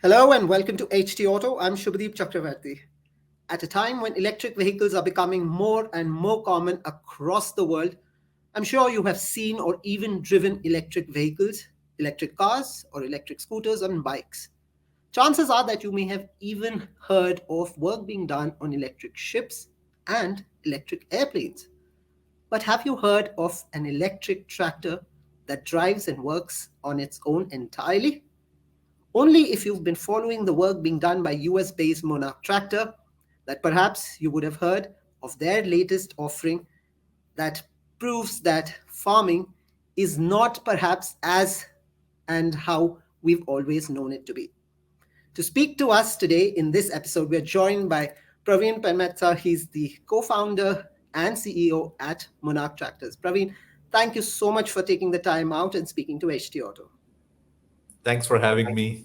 Hello and welcome to HT Auto. I'm Shubhadeep Chakravarti. At a time when electric vehicles are becoming more and more common across the world, I'm sure you have seen or even driven electric vehicles, electric cars, or electric scooters and bikes. Chances are that you may have even heard of work being done on electric ships and electric airplanes. But have you heard of an electric tractor that drives and works on its own entirely? Only if you've been following the work being done by US based Monarch Tractor that perhaps you would have heard of their latest offering that proves that farming is not perhaps as and how we've always known it to be. To speak to us today in this episode, we're joined by Praveen Penmetsa. He's the co founder and CEO at Monarch Tractors. Praveen, thank you so much for taking the time out and speaking to HT Auto. Thanks for having me.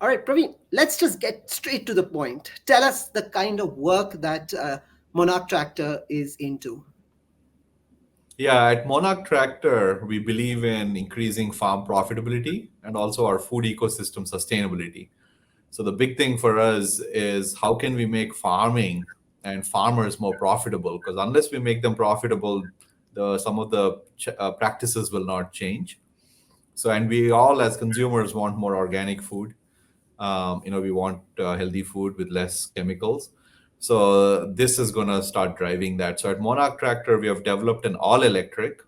All right, Praveen, let's just get straight to the point. Tell us the kind of work that Monarch Tractor is into. Yeah, at Monarch Tractor, we believe in increasing farm profitability and also our food ecosystem sustainability. So the big thing for us is how can we make farming and farmers more profitable? Because unless we make them profitable, some of the practices will not change. So, and we all as consumers want more organic food. We want healthy food with less chemicals. So this is going to start driving that. So at Monarch Tractor, we have developed an all-electric,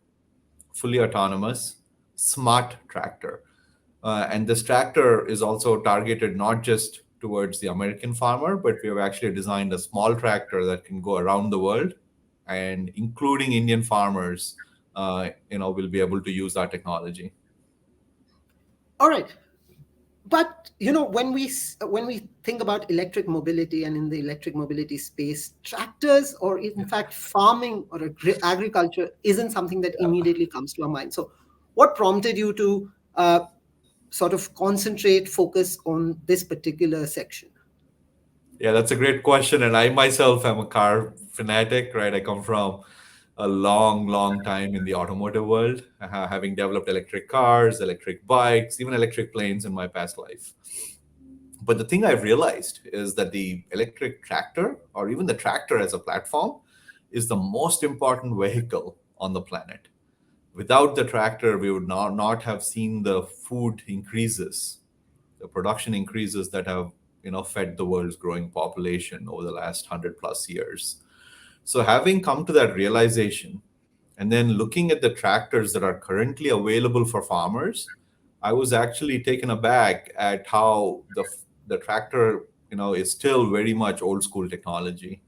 fully autonomous, smart tractor. And this tractor is also targeted not just towards the American farmer, but we have actually designed a small tractor that can go around the world, and including Indian farmers, will be able to use our technology. All right, but when we think about electric mobility and in the electric mobility space, tractors or in fact farming or agriculture isn't something that immediately comes to our mind. So, what prompted you to sort of concentrate, focus on this particular section? Yeah, that's a great question. And I myself am a car fanatic, right? I come from a long, long time in the automotive world, having developed electric cars, electric bikes, even electric planes in my past life. But the thing I've realized is that the electric tractor, or even the tractor as a platform, is the most important vehicle on the planet. Without the tractor, we would not have seen the food increases, the production increases that have fed the world's growing population over the last 100 plus years. So having come to that realization and then looking at the tractors that are currently available for farmers, I was actually taken aback at how the tractor is still very much old school technology,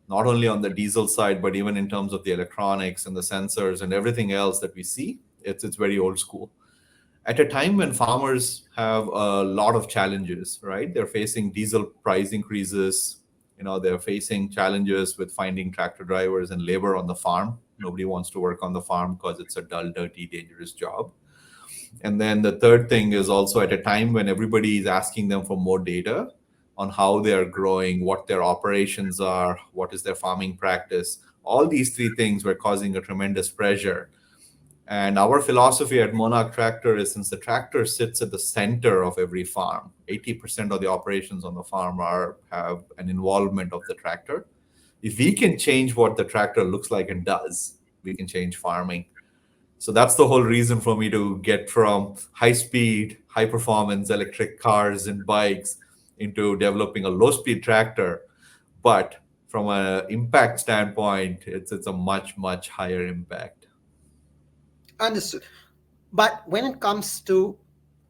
not only on the diesel side, but even in terms of the electronics and the sensors and everything else that we see. It's very old school at a time when farmers have a lot of challenges, right? They're facing diesel price increases. They're facing challenges with finding tractor drivers and labor on the farm. Nobody wants to work on the farm because it's a dull, dirty, dangerous job. And then the third thing is also at a time when everybody is asking them for more data on how they are growing, what their operations are, what is their farming practice. All these three things were causing a tremendous pressure. And our philosophy at Monarch Tractor is, since the tractor sits at the center of every farm, 80% of the operations on the farm have an involvement of the tractor. If we can change what the tractor looks like and does, we can change farming. So that's the whole reason for me to get from high speed, high performance electric cars and bikes into developing a low speed tractor. But from an impact standpoint, it's a much, much higher impact. Understood. But when it comes to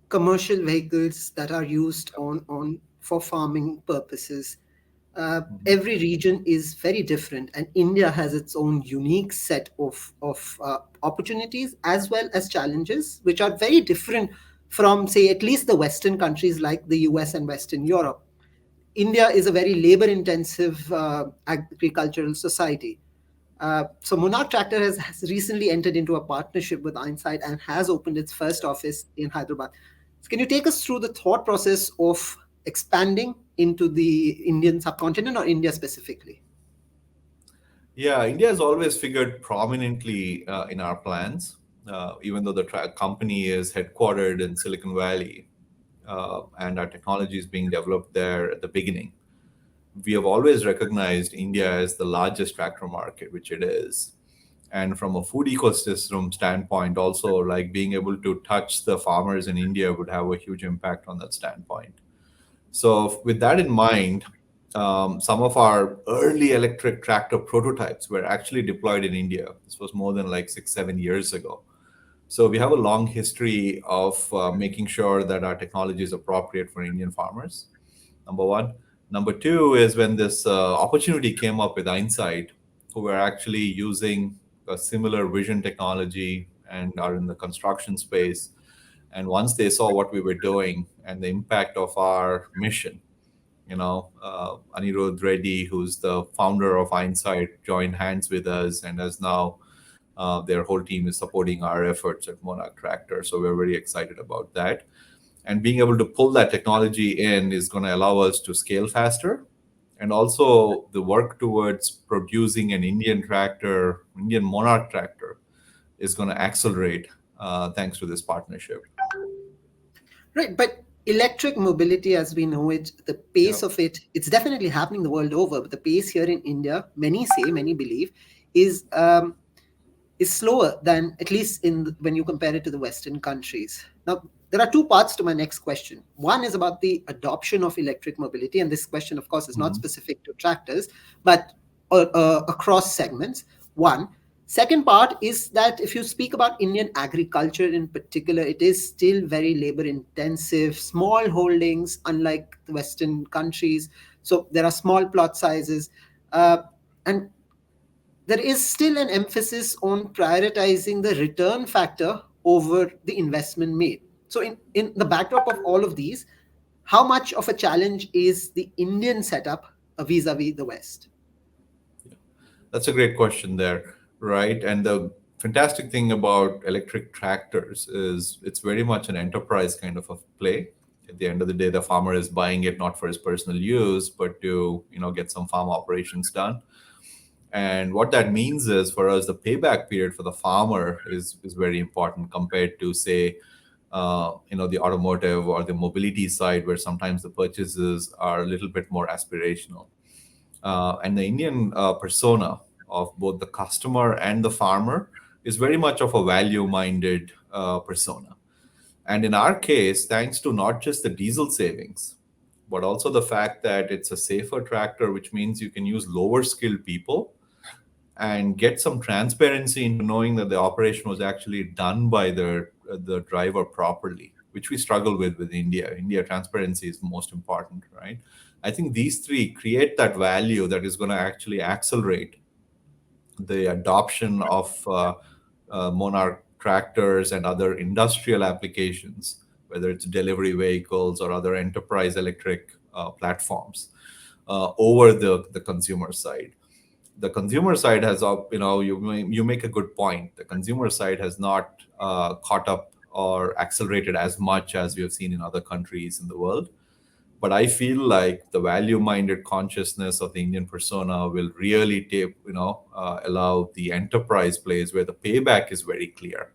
commercial vehicles that are used on for farming purposes, every region is very different, and India has its own unique set of opportunities as well as challenges, which are very different from, say, at least the Western countries like the US and Western Europe. India is a very labor intensive agricultural society. So Monarch Tractor has recently entered into a partnership with Einsight and has opened its first office in Hyderabad. So can you take us through the thought process of expanding into the Indian subcontinent or India specifically? Yeah, India has always figured prominently in our plans, even though the company is headquartered in Silicon Valley. and our technology is being developed there at the beginning. We have always recognized India as the largest tractor market, which it is. And from a food ecosystem standpoint, also like being able to touch the farmers in India would have a huge impact on that standpoint. So, with that in mind, some of our early electric tractor prototypes were actually deployed in India. This was more than like 6, 7 years ago. So, we have a long history of making sure that our technology is appropriate for Indian farmers. Number one. Number two is when this opportunity came up with Insight, who were actually using a similar vision technology and are in the construction space. And once they saw what we were doing and the impact of our mission, Anirudh Reddy, who's the founder of Insight, joined hands with us and has now their whole team is supporting our efforts at Monarch Tractor. So we're very excited about that. And being able to pull that technology in is going to allow us to scale faster. And also the work towards producing an Indian tractor, Indian Monarch tractor, is going to accelerate thanks to this partnership. Right, but electric mobility as we know it, the Yeah. pace of it, it's definitely happening the world over, but the pace here in India, many say, many believe, is is slower than at least when you compare it to the Western countries. Now, there are two parts to my next question. One is about the adoption of electric mobility, and this question, of course, is not Mhm. specific to tractors, but across segments. One. Second part is that if you speak about Indian agriculture in particular, it is still very labor intensive, small holdings, unlike the Western countries. So there are small plot sizes. And there is still an emphasis on prioritizing the return factor over the investment made. So, in the backdrop of all of these, how much of a challenge is the Indian setup vis a vis the West? That's a great question there, right? And the fantastic thing about electric tractors is it's very much an enterprise kind of a play. At the end of the day, the farmer is buying it not for his personal use, but to get some farm operations done. And what that means is for us, the payback period for the farmer is very important compared to say, the automotive or the mobility side, where sometimes the purchases are a little bit more aspirational. And the Indian persona of both the customer and the farmer is very much of a value minded persona. And in our case, thanks to not just the diesel savings, but also the fact that it's a safer tractor, which means you can use lower skilled people and get some transparency into knowing that the operation was actually done by the driver properly, which we struggle with India. India transparency is most important, right? I think these three create that value that is going to actually accelerate the adoption of Monarch tractors and other industrial applications, whether it's delivery vehicles or other enterprise electric platforms, over the consumer side. The consumer side has you make a good point. The consumer side has not caught up or accelerated as much as we have seen in other countries in the world, but I feel like the value minded consciousness of the Indian persona will really allow the enterprise plays where the payback is very clear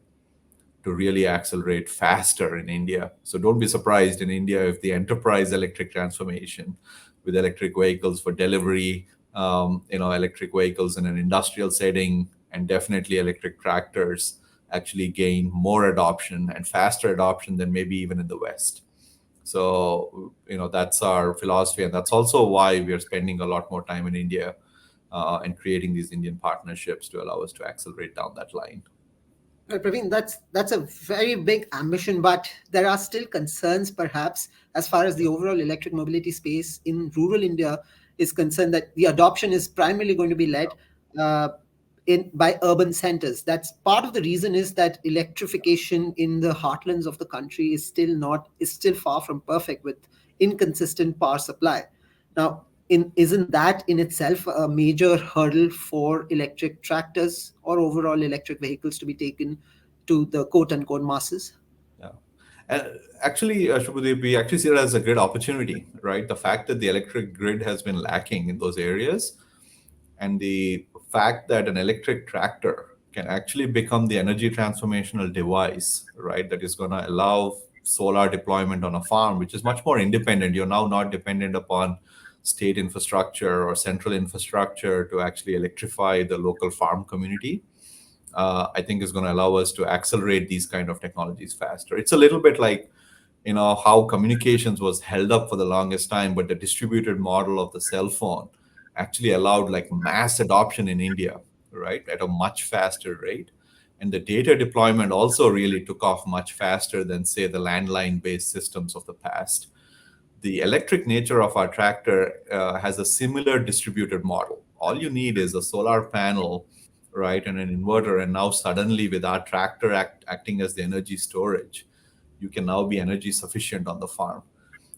to really accelerate faster in India. So don't be surprised in India if the enterprise electric transformation with electric vehicles for delivery, electric vehicles in an industrial setting, and definitely electric tractors actually gain more adoption and faster adoption than maybe even in the West. So, that's our philosophy. And that's also why we are spending a lot more time in India and creating these Indian partnerships to allow us to accelerate down that line. Praveen, that's a very big ambition, but there are still concerns, perhaps, as far as the overall electric mobility space in rural India is concerned, that the adoption is primarily going to be led uh, in by urban centers. That's part of the reason is that electrification in the heartlands of the country is still far from perfect with inconsistent power supply. Now, isn't that in itself a major hurdle for electric tractors or overall electric vehicles to be taken to the quote unquote masses? Yeah. And actually, Shubhadeep, we actually see it as a great opportunity, right? The fact that the electric grid has been lacking in those areas, and the fact that an electric tractor can actually become the energy transformational device, right? That is going to allow solar deployment on a farm, which is much more independent. You're now not dependent upon state infrastructure or central infrastructure to actually electrify the local farm community. I think is going to allow us to accelerate these kind of technologies faster. It's a little bit like, how communications was held up for the longest time, but the distributed model of the cell phone actually allowed like mass adoption in India, right, at a much faster rate. And the data deployment also really took off much faster than, say, the landline based systems of the past. The electric nature of our tractor has a similar distributed model. All you need is a solar panel, right, and an inverter. And now, suddenly, with our tractor acting as the energy storage, you can now be energy sufficient on the farm.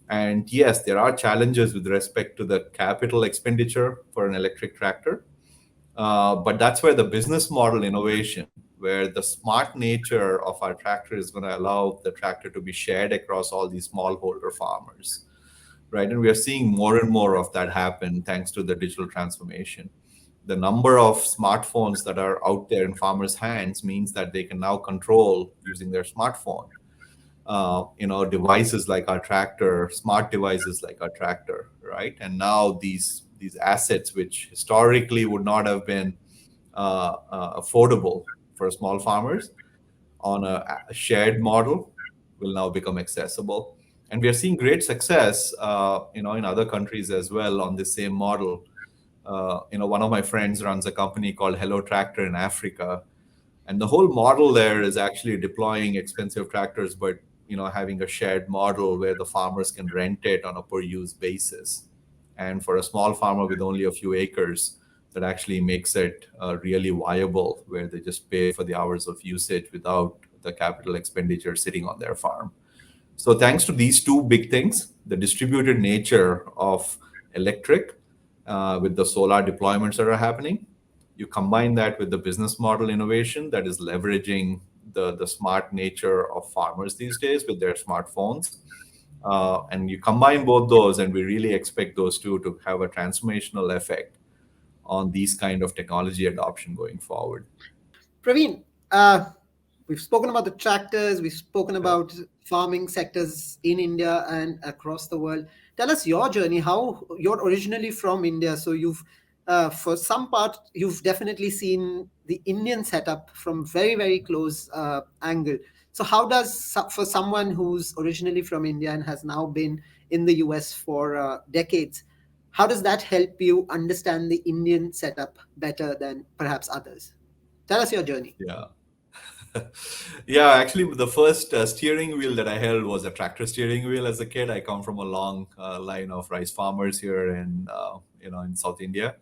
And yes, there are challenges with respect to the capital expenditure for an electric tractor. But that's where the business model innovation, where the smart nature of our tractor is going to allow the tractor to be shared across all these smallholder farmers, right? And we are seeing more and more of that happen thanks to the digital transformation. The number of smartphones that are out there in farmers' hands means that they can now control using their smartphone. Devices like our tractor, smart devices like our tractor, right? And now these assets, which historically would not have been affordable for small farmers, on a shared model, will now become accessible. And we are seeing great success, in other countries as well on the same model. One of my friends runs a company called Hello Tractor in Africa, and the whole model there is actually deploying expensive tractors, but having a shared model where the farmers can rent it on a per use basis. And for a small farmer with only a few acres, that actually makes it really viable, where they just pay for the hours of usage without the capital expenditure sitting on their farm. So thanks to these two big things, the distributed nature of electric, with the solar deployments that are happening, you combine that with the business model innovation that is leveraging the smart nature of farmers these days with their smartphones. And you combine both those, and we really expect those two to have a transformational effect on these kind of technology adoption going forward. Praveen, we've spoken about the tractors, we've spoken Yeah. about farming sectors in India and across the world. Tell us your journey, how you're originally from India. So for some part, you've definitely seen the Indian setup from very, very close angle. So how for someone who's originally from India and has now been in the US for decades, how does that help you understand the Indian setup better than perhaps others? Tell us your journey. Yeah. Yeah, actually, the first steering wheel that I held was a tractor steering wheel as a kid. I come from a long line of rice farmers here in South India.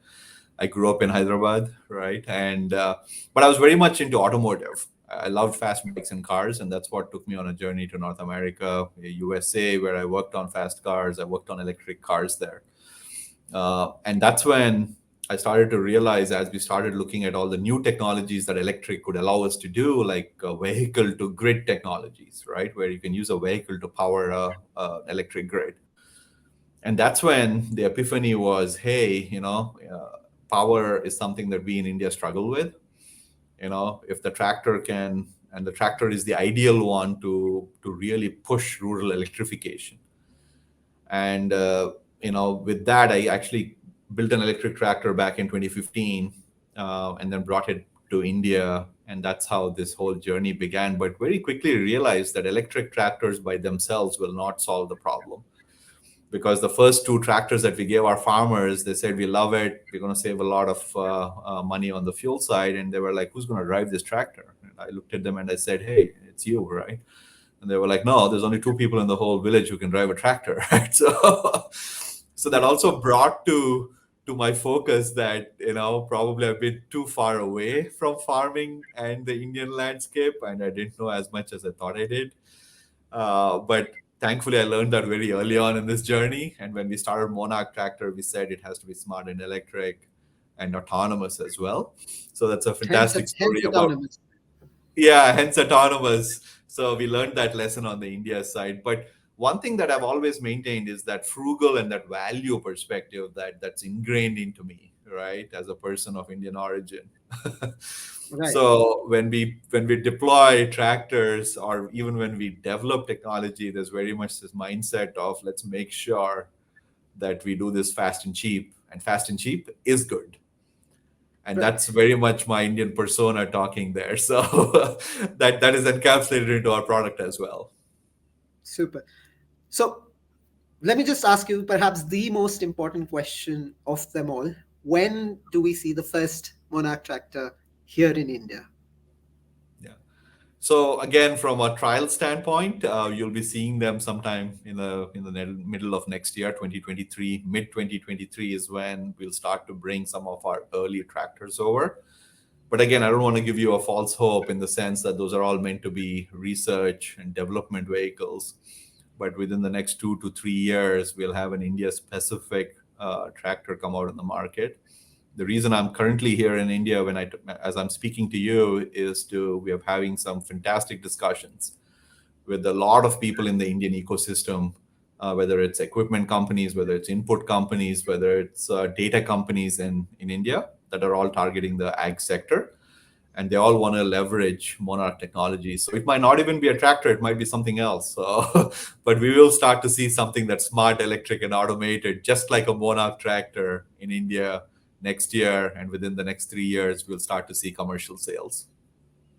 I grew up in Hyderabad, right? And but I was very much into automotive. I loved fast bikes and cars, and that's what took me on a journey to North America, USA, where I worked on fast cars. I worked on electric cars there. And that's when I started to realize, as we started looking at all the new technologies that electric could allow us to do, like vehicle to grid technologies, right, where you can use a vehicle to power electric grid. And that's when the epiphany was, hey, power is something that we in India struggle with. If the tractor can, and the tractor is the ideal one to really push rural electrification. And with that, I actually built an electric tractor back in 2015, and then brought it to India, and that's how this whole journey began. But very quickly realized that electric tractors by themselves will not solve the problem, because the first two tractors that we gave our farmers, they said, we love it, we're going to save a lot of money on the fuel side. And they were like, who's going to drive this tractor? And I looked at them and I said, hey, it's you, right? And they were like, no, there's only two people in the whole village who can drive a tractor, right? So that also brought to my focus that probably I've been too far away from farming and the Indian landscape, and I didn't know as much as I thought I did. But thankfully, I learned that very early on in this journey. And when we started Monarch Tractor, we said it has to be smart and electric and autonomous as well. So that's a fantastic Hence story about, autonomous. yeah, hence autonomous. So we learned that lesson on the India side. But one thing that I've always maintained is that frugal and that value perspective that's ingrained into me, right? As a person of Indian origin. Right. So when we deploy tractors, or even when we develop technology, there's very much this mindset of let's make sure that we do this fast and cheap, and fast and cheap is good. And Right. that's very much my Indian persona talking there. So that is encapsulated into our product as well. Super. So let me just ask you perhaps the most important question of them all. When do we see the first Monarch tractor here in India? Yeah. So again, from a trial standpoint, you'll be seeing them sometime in the middle of next year, 2023. Mid 2023 is when we'll start to bring some of our early tractors over. But again, I don't want to give you a false hope in the sense that those are all meant to be research and development vehicles. But within the next 2 to 3 years, we'll have an India specific tractor come out in the market. The reason I'm currently here in India as I'm speaking to you is we are having some fantastic discussions with a lot of people in the Indian ecosystem, whether it's equipment companies, whether it's input companies, whether it's data companies in India that are all targeting the ag sector. And they all want to leverage Monarch technology. So it might not even be a tractor, it might be something else. So, but we will start to see something that's smart, electric, and automated, just like a Monarch tractor in India next year. And within the next 3 years, we'll start to see commercial sales.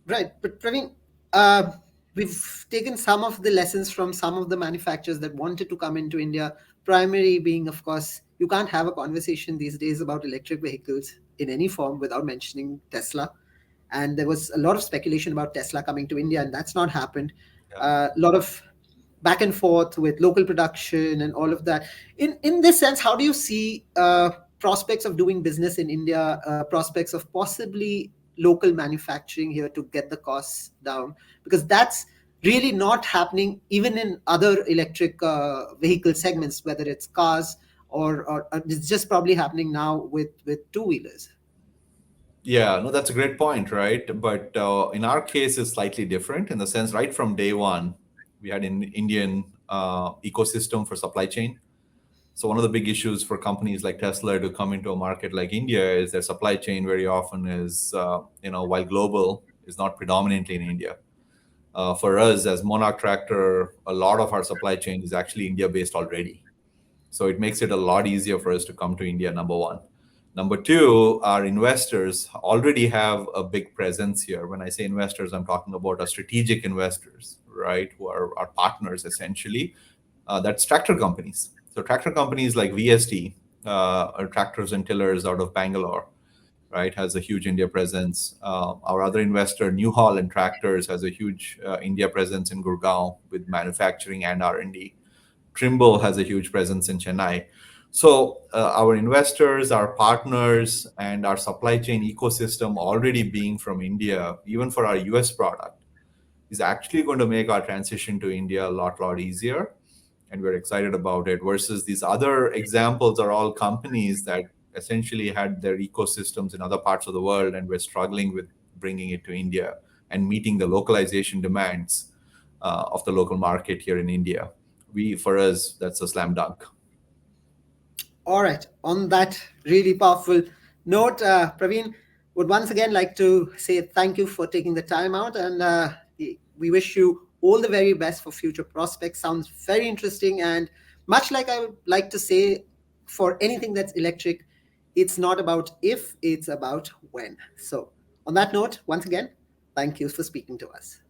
Right. But Praveen, uh, we've taken some of the lessons from some of the manufacturers that wanted to come into India. Primary being, of course, you can't have a conversation these days about electric vehicles in any form without mentioning Tesla. And there was a lot of speculation about Tesla coming to India, and that's not happened. Yeah. A lot of back and forth with local production and all of that. In this sense, how do you see prospects of doing business in India, prospects of possibly local manufacturing here to get the costs down? Because that's really not happening even in other electric vehicle segments, whether it's cars or it's just probably happening now with two-wheelers. Yeah, no, that's a great point, right? But in our case, it's slightly different in the sense, right from day one, we had an Indian ecosystem for supply chain. So one of the big issues for companies like Tesla to come into a market like India is their supply chain very often is, while global, is not predominantly in India. For us as Monarch Tractor, a lot of our supply chain is actually India based already. So it makes it a lot easier for us to come to India, number one. Number two, our investors already have a big presence here. When I say investors, I'm talking about our strategic investors, right? Who are our partners essentially. That's tractor companies. So tractor companies like VST, or Tractors and Tillers out of Bangalore, right, has a huge India presence. Our other investor, New Holland Tractors, has a huge India presence in Gurgaon with manufacturing and R&D. Trimble has a huge presence in Chennai. So our investors, our partners, and our supply chain ecosystem already being from India, even for our US product, is actually going to make our transition to India a lot easier. And we're excited about it. Versus these other examples are all companies that essentially had their ecosystems in other parts of the world and were struggling with bringing it to India and meeting the localization demands of the local market here in India. For us, that's a slam dunk. All right. On that really powerful note, Praveen would once again like to say thank you for taking the time out, and we wish you all the very best for future prospects. Sounds very interesting, and much like I would like to say for anything that's electric, it's not about if, it's about when. So, on that note, once again, thank you for speaking to us.